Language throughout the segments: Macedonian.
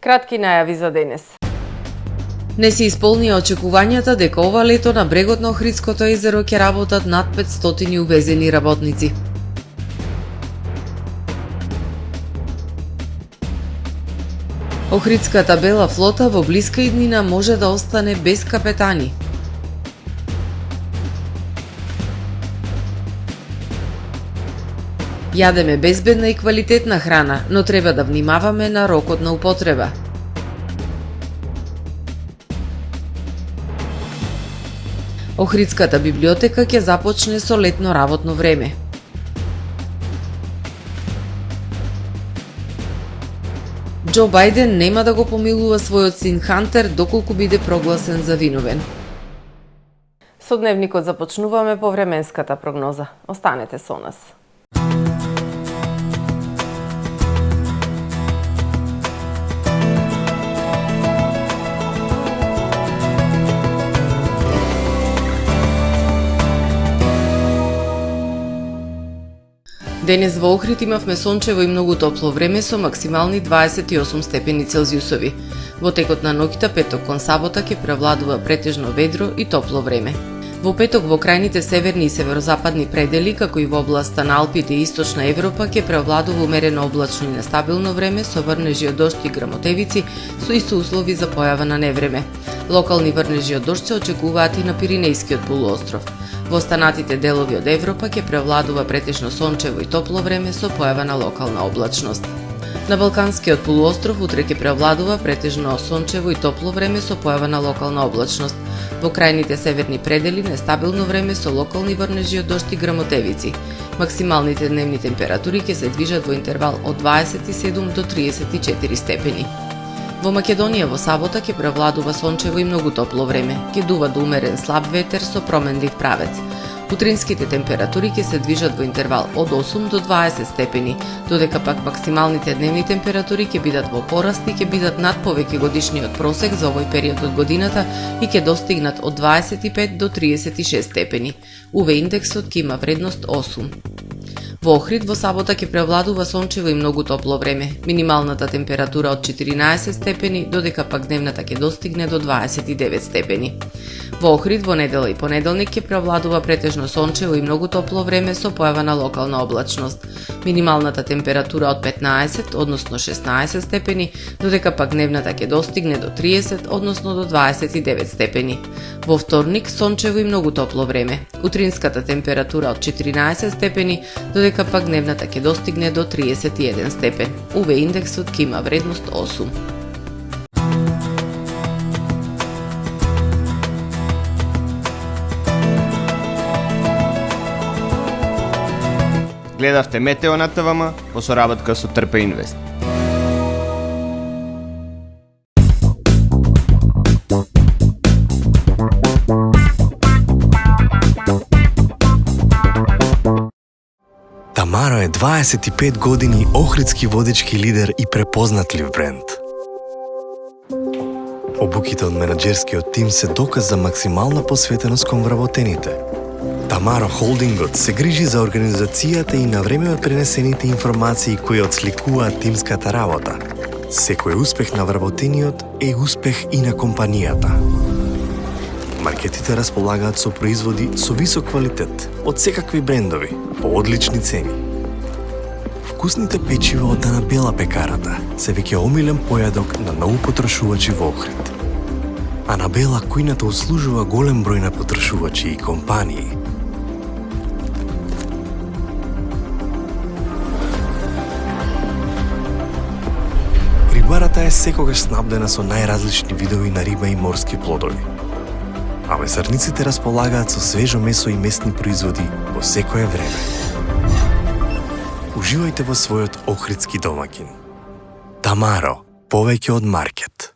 Кратки најави за денес. Не се исполнија очекувањата дека ова лето на брегот на Охридското езеро ќе работат над 500 увезени работници. Охридската бела флота во блиска иднина може да остане без капетани. Јадеме безбедна и квалитетна храна, но треба да внимаваме на рокот на употреба. Охридската библиотека ќе започне со летно работно време. Џо Бајден нема да го помилува својот син Хантер доколку биде прогласен за виновен. Со дневникот започнуваме по временската прогноза. Останете со нас. Денес во Охрид имавме сончево и многу топло време со максимални 28 степени Целзиусови. Во текот на ноќта петок кон сабота ќе превладува претежно ведро и топло време. Во петок во крајните северни и северозападни предели, како и во областа на Алпите и Источна Европа, ќе превладува умерено облачно и нестабилно време со врнежи од дожд и грамотевици со исто услови за појава на невреме. Локални врнежи од дожд се очекуваат и на Пиринејскиот полуостров. Во останатите делови од Европа ќе превладува претежно сончево и топло време со појава на локална облачност. На Балканскиот полуостров утре ќе превладува претежно сончево и топло време со појава на локална облачност. Во крајните северни предели нестабилно време со локални врнежи од дожд и грамотевици. Максималните дневни температури ќе се движат во интервал од 27 до 34 степени. Во Македонија во сабота ќе превладува сончево и многу топло време. Ќе дува до умерен слаб ветер со променлив правец. Утринските температури ќе се движат во интервал од 8 до 20 степени, додека пак максималните дневни температури ќе бидат во пораст и ќе бидат над повеќе годишниот просек за овој период од годината и ќе достигнат од 25 до 36 степени. УВ индексот ќе има вредност 8. Во Охрид во сабота ќе превладува сончево и многу топло време. Минималната температура од 14 степени, додека пак дневната ќе достигне до 29 степени. Во Охрид во недела и понеделник ќе превладува претежно сончево и многу топло време со појава на локална облачност. Минималната температура од 15, односно 16 степени, додека пак дневната ќе достигне до 30, односно до 29 степени. Во вторник сончево и многу топло време. Утринската температура од 14 степени, додека пак дневната ќе достигне до 31 степен. УВ индексот ќе има вредност 8. Гледавте Метео на ТВМ во соработка со Трпе Инвест. Тамаро е 25 години охридски водечки лидер и препознатлив бренд. Обуките од менаџерскиот тим се доказ за максимална посветеност кон вработените. Тамаро Холдингот се грижи за организацијата и на време од пренесените информации кои отсликуваат тимската работа. Секој успех на вработениот е успех и на компанијата. Маркетите располагаат со производи со висок квалитет од секакви брендови по одлични цени. Вкусните печива од Анабела пекарата се веќе омилен појадок на многу потрошувачи во Охрид. Анабела кујната услужува голем број на потрошувачи и компании. Рибарата е секогаш снабдена со најразлични видови на риба и морски плодови. А месарниците располагаат со свежо месо и месни производи во секое време. Уживајте во својот охридски домаќин. Тамаро, повеќе од маркет.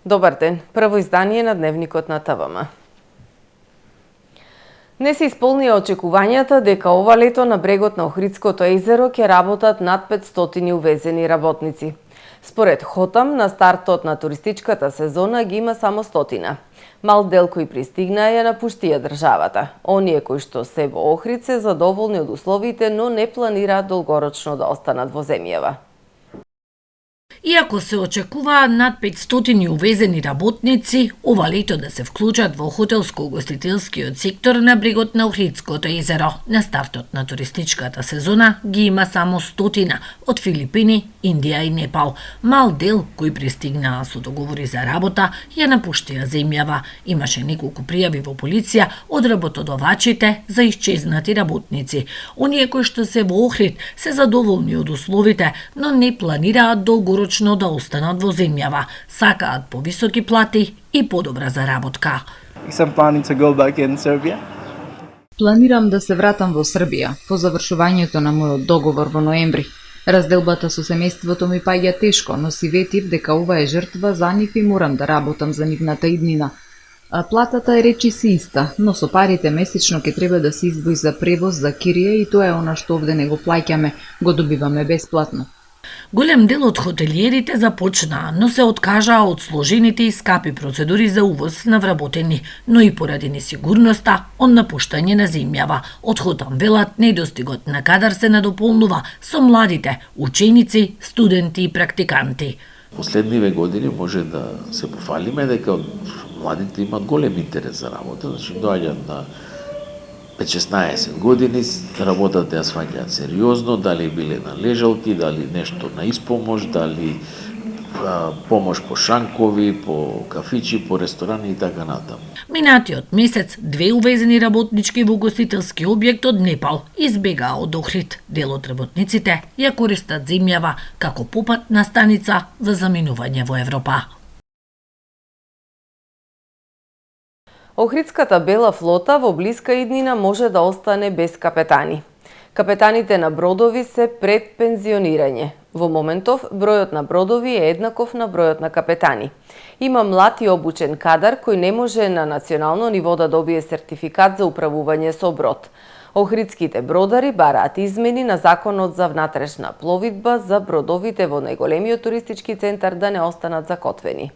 Добар ден, прво издание на Дневникот на ТВМ. Не се исполнија очекувањата дека ова лето на брегот на Охридското езеро ќе работат над 500 увезени работници. Според Хотам, на стартот на туристичката сезона ги има само 100. Мал дел кои пристигнаа ја напуштија државата. Оние кои што се во Охрид се задоволни од условите, но не планираат долгорочно да останат во земјава. Иако се очекуваат над 500 увезени работници, ова лето да се вклучат во хотелско-угостителскиот сектор на брегот на Охридското езеро. На стартот на туристичката сезона ги има само 100 од Филипини, Индија и Непал. Мал дел кои пристигнаа со договори за работа ја напуштија земјава. Имаше неколку пријави во полиција од работодавачите за исчезнати работници. Оние кои што се во Охрид се задоволни од условите, но не планираат долгорочно да останат во земјава. Сакаат повисоки плати и подобра заработка. I'm planning to go back in Serbia. Планирам да се вратам во Србија по завршувањето на мојот договор во ноември. Разделбата со семејството ми паѓа тешко, но си ветив дека ова е жртва за нив и морам да работам за нивната иднина. А платата е речи си иста, но со парите месечно ќе треба да се издвои за превоз, за кирија и тоа е она што овде не го плаќаме, го добиваме бесплатно. Голем дел од хотелиерите започнаа, но се откажаа од сложените и скапи процедури за увоз на вработени, но и поради несигурноста од напуштање на земјава. Од Хотам велат недостигот на кадар се надополнува со младите, ученици, студенти и практиканти. Последниве години може да се пофалиме дека младите имат голем интерес за работа, значи доаѓаат на 5-16 години, работата ја сваќаат сериозно, дали биле на лежалки, дали нешто на испомош, дали помош по шанкови, по кафичи, по ресторани и така натаму. Минатиот месец 2 увезени работнички во гостителски објект од Непал избегаа од Охрид. Дел од работниците ја користат земјава како попатна станица за заминување во Европа. Охридската бела флота во блиска иднина може да остане без капетани. Капетаните на бродови се пред пензионирање. Во моментов, бројот на бродови е еднаков на бројот на капетани. Има млад и обучен кадар кој не може на национално ниво да добие сертификат за управување со брод. Охридските бродари бараат измени на Законот за внатрешна пловидба за бродовите во најголемиот туристички центар да не останат закотвени.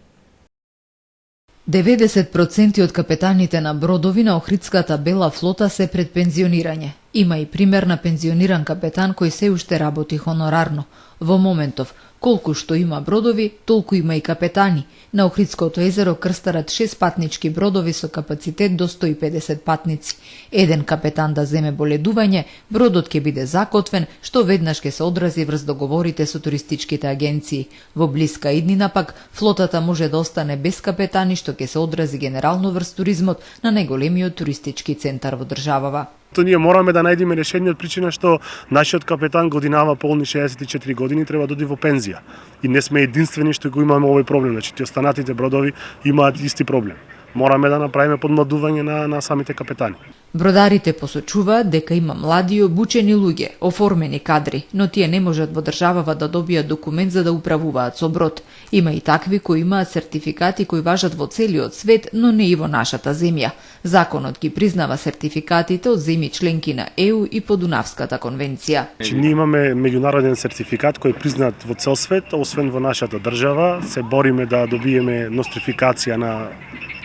90% од капетаните на бродови на Охридската бела флота се пред пензионирање. Има и пример на пензиониран капетан кој се уште работи хонорарно. Во моментов, колку што има бродови, толку има и капетани. На Охридското езеро крстарат 6 патнички бродови со капацитет до 150 патници. Еден капетан да земе боледување, бродот ќе биде закотвен, што веднаш ќе се одрази врз договорите со туристичките агенции. Во блиска иднина пак, флотата може да остане без капетани, што ќе се одрази генерално врз туризмот на најголемиот туристички центар во државава. То ние мораме да најдеме решение од причина што нашиот капетан годинава полни 64 години треба да оди во пензија. И не сме единствени што го имаме овој проблем, значи ти останатите бродови имаат исти проблем. Мораме да направиме подмладување на самите капетани. Бродарите посочуваат дека има млади и обучени луѓе, оформени кадри, но тие не можат во државава да добијат документ за да управуваат со брод. Има и такви кои имаат сертификати кои важат во целиот свет, но не и во нашата земја. Законот ги признава сертификатите од земји членки на ЕУ и по Дунавската конвенција. Ние имаме меѓународен сертификат кој е признат во цел свет, освен во нашата држава. Се бориме да добиеме нострификација на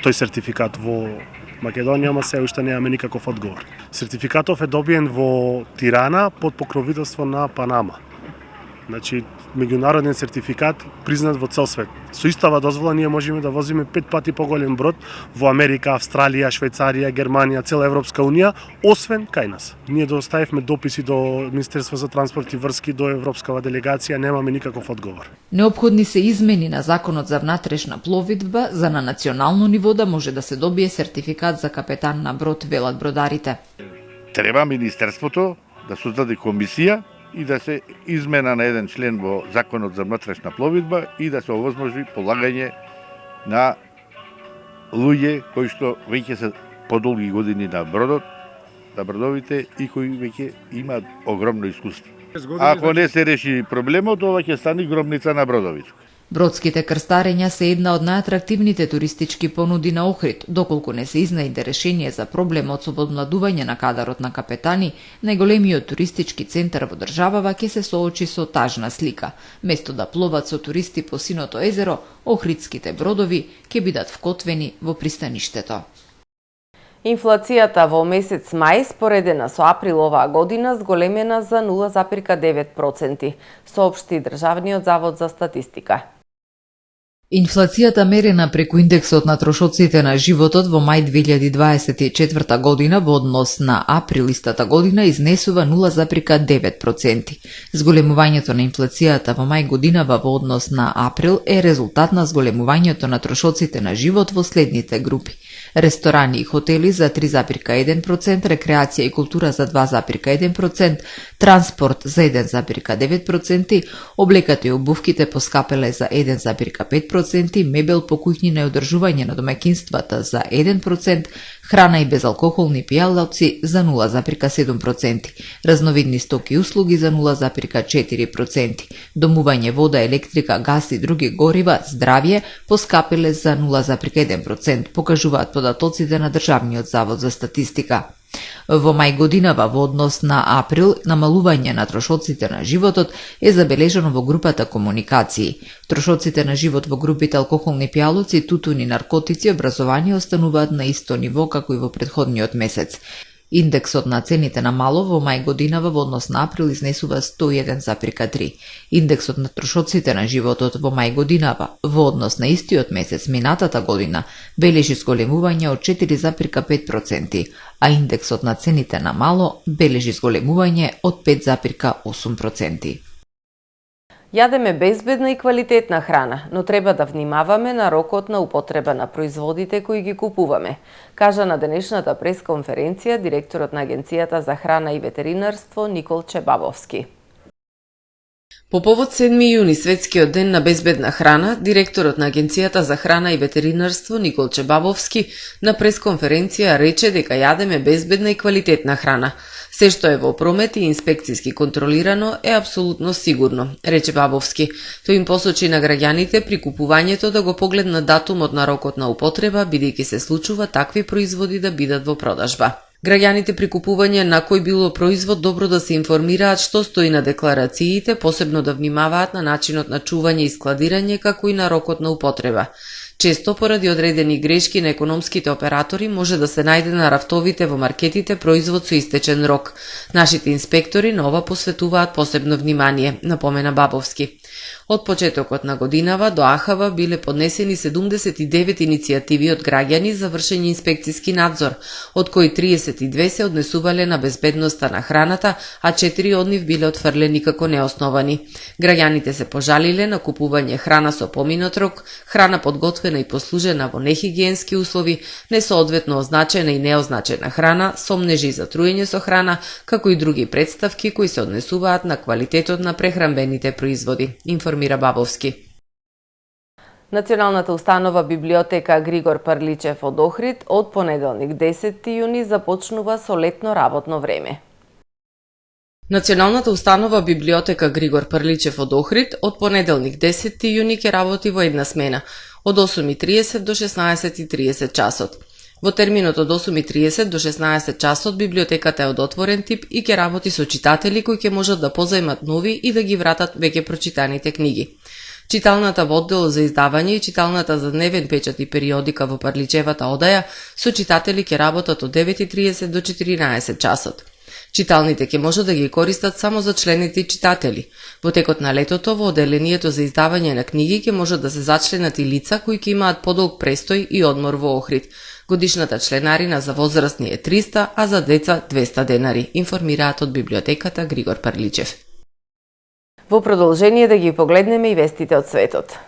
тој сертификат во Македонија, ама се уште немаме никаков одговор. Сертификатов е добиен во Тирана под покровителство на Панама. Значи, меѓународен сертификат признат во цел свет. Со истава дозвола ние можеме да возиме 5 пати поголем брод во Америка, Австралија, Швајцарија, Германија, цела Европска унија, освен кај нас. Ние доставивме дописи до Министерство за транспорт и врски, до Европскава делегација, немаме никаков одговор. Неопходни се измени на Законот за внатрешна пловидба за на национално ниво да може да се добие сертификат за капетан на брод, велат бродарите. Треба Министерството да создаде комисија и да се измена на еден член во Законот за внатрешна пловидба и да се овозможи полагање на луѓе кои што веќе се подолги години на бродот, на бродовите и кои веќе имаат огромно искуство. Ако не се реши проблемот, ова ќе стане гробница на бродовите. Бродските крстарења се една од најатрактивните туристички понуди на Охрид, доколку не се изнајде решение за проблемот со подмладување на кадарот на капетани, најголемиот туристички центар во државава ќе се соочи со тажна слика. Место да пловат со туристи по синото езеро, охридските бродови ќе бидат вкотвени во пристаништето. Инфлацијата во месец мај, споредена со април оваа година, зголемена за 0,9%, соопшти Државниот завод за статистика. Инфлацијата мерена преку индексот на трошоците на животот во мај 2024 година во однос на април истата година изнесува 0,9%. Зголемувањето на инфлацијата во мај годинава во однос на април е резултат на зголемувањето на трошоците на живот во следните групи: ресторани и хотели за 3,1%, рекреација и култура за 2,1%, транспорт за 1,9%, облеката и обувките поскапеле за 1,5%, мебел по куќнина и одржување на домаќинствата за 1%, храна и безалкохолни пијалаци за 0,7%, разновидни стоки и услуги за 0,4%, домување, вода, електрика, газ и други горива, здравје поскапеле за 0,1%, покажуваат податоците на Државниот завод за статистика. Во мај годинава во однос на април, намалување на трошоците на животот е забележано во групата комуникации. Трошоците на живот во групите алкохолни пијалоци, тутун и наркотици, образование остануваат на исто ниво како и во претходниот месец. Индексот на цените на мало во мај годинава во однос на април изнесува 101,3. Индексот на трошоците на животот во мај годинава во однос на истиот месец минатата година бележи зголемување од 4,5%, а индексот на цените на мало бележи зголемување од 5,8%. Јадеме безбедна и квалитетна храна, но треба да внимаваме на рокот на употреба на производите кои ги купуваме, кажа на денешната пресконференција директорот на Агенцијата за храна и ветеринарство Никол Чебабовски. По повод 7 јуни, светскиот ден на безбедна храна, директорот на Агенцијата за храна и ветеринарство Никол Чебабовски на пресконференција рече дека јадеме безбедна и квалитетна храна. Се што е во промет и инспекцијски контролирано е апсолутно сигурно, рече Бабовски. Тој им посочи на граѓаните при купувањето да го погледнат датумот на рокот на употреба, бидејќи се случува такви производи да бидат во продажба. Граѓаните при купување на кој било производ добро да се информираат што стои на декларациите, посебно да внимаваат на начинот на чување и складирање, како и на рокот на употреба. Често поради одредени грешки на економските оператори може да се најде на рафтовите во маркетите производ со истечен рок. Нашите инспектори на ова посветуваат посебно внимание, напомена Бабовски. Од почетокот на годинава до АХВ биле поднесени 79 иницијативи од граѓани за вршење инспекцијски надзор, од кои 32 се однесувале на безбедноста на храната, а 4 од нив биле отфрлени како неосновани. Граѓаните се пожалиле на купување храна со поминат рок, храна подготвена и послужена во нехигиенски услови, несоодветно означена и неозначена храна, сомнежи за труење со храна, како и други представки кои се однесуваат на квалитетот на прехранбените производи, информира Бабовски. Националната установа библиотека Григор Парличев од Охрид од понеделник 10 јуни започнува со летно работно време. Националната установа библиотека Григор Парличев од Охрид од понеделник 10 јуни ќе работи во една смена, од 8:30 до 16:30 часот. Во терминот од 8:30 до 16 часот библиотеката е од отворен тип и ќе работи со читатели кои ќе можат да позајмат нови и да ги вратат веќе прочитаните книги. Читалната во оддел за издавање и читалната за дневен печат и периодика во Парличевата одаја со читатели ќе работат од 9:30 до 14 часот. Читалните ќе можат да ги користат само за члените и читатели. Во текот на летото во оделението за издавање на книги ќе можат да се зачленат и лица кои ќе имаат подолг престој и одмор во Охрид. Годишната членарина за возрастни е 300, а за деца 200 денари, информираат од библиотеката Григор Парличев. Во продолжение да ги погледнеме и вестите од светот.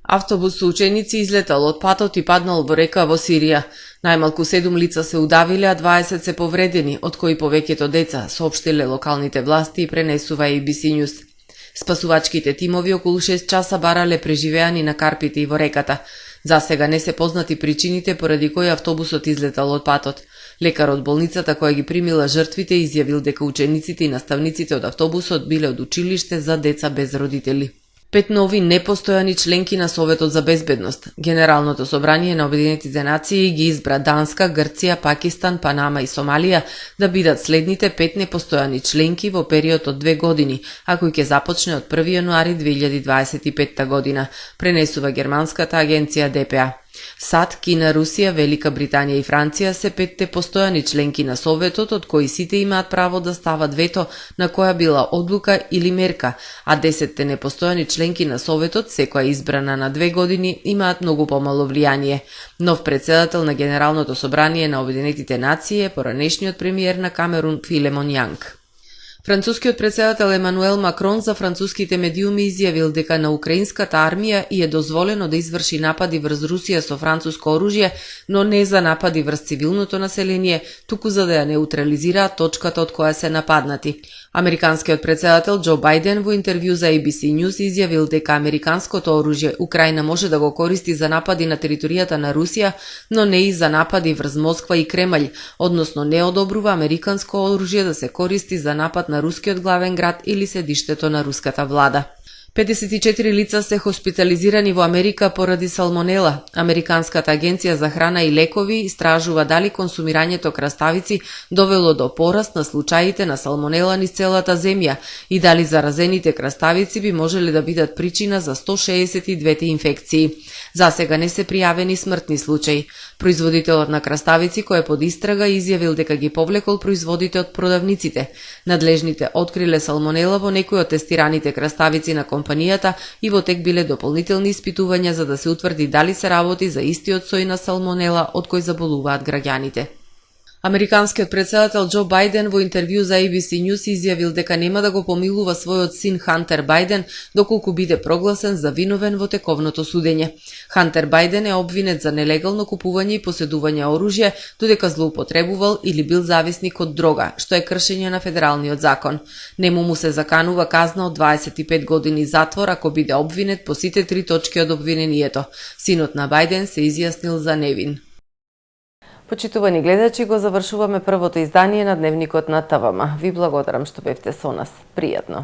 Автобус со ученици излетал од патот и паднал во река во Сирија. Најмалку 7 лица се удавиле, а 20 се повредени, од кои повеќето деца, соопштиле локалните власти и пренесува ABC News. Спасувачките тимови околу 6 часа барале преживеани на карпите и во реката. За сега не се познати причините поради кои автобусот излетал од патот. Лекар од болницата која ги примила жртвите изјавил дека учениците и наставниците од автобусот биле од училиште за деца без родители. 5 нови непостојани членки на Советот за безбедност. Генералното собрание на Обединетите нации ги избра Данска, Грција, Пакистан, Панама и Сомалија да бидат следните 5 непостојани членки во период од 2 години, а кој ќе започне од 1 јануари 2025 година, пренесува германската агенција ДПА. САД, Кина, Русија, Велика Британија и Франција се 5 постојани членки на Советот, од кои сите имаат право да стават вето на која била одлука или мерка, а 10 непостојани членки на Советот, секоја избрана на 2 години, имаат многу помало влијание. Нов председател на Генералното собрание на Обединетите нации е поранешниот премиер на Камерун Филемон Јанг. Францускиот председател Емануел Макрон за француските медиуми изјавил дека на украинската армија и е дозволено да изврши напади врз Русија со француско оружје, но не за напади врз цивилното население, туку за да ја неутрализираат точката од која се нападнати. Американскиот председател Џо Бајден во интервју за ABC News изјавил дека американското оружје Украина може да го користи за напади на територијата на Русија, но не и за напади врз Москва и Кремљ, односно не одобрува американско оружје да се користи за напад на рускиот главен град или седиштето на руската влада. 54 лица се хоспитализирани во Америка поради салмонела. Американската агенција за храна и лекови истражува дали консумирањето краставици довело до пораст на случаите на салмонела низ целата земја и дали заразените краставици би можеле да бидат причина за 162 инфекции. Засега не се пријавени смртни случаи. Производителот на краставици, кој е под истрага, изјавил дека ги повлекол производите од продавниците. Надлежните откриле салмонела во некои од тестираните краставици на компанијата и во тек биле дополнителни испитувања за да се утврди дали се работи за истиот сој на салмонела од кој заболуваат граѓаните. Американскиот председател Џо Бајден во интервју за ABC News изјавил дека нема да го помилува својот син Хантер Бајден доколку биде прогласен за виновен во тековното судење. Хантер Бајден е обвинет за нелегално купување и поседување оружје, додека злоупотребувал или бил зависник од дрога, што е кршење на федералниот закон. Нему му се заканува казна од 25 години затвор ако биде обвинет по сите 3 точки од обвинението. Синот на Бајден се изјаснил за невин. Почитувани гледачи, го завршуваме првото издание на Дневникот на ТВМ. Ви благодарам што бевте со нас. Пријатно.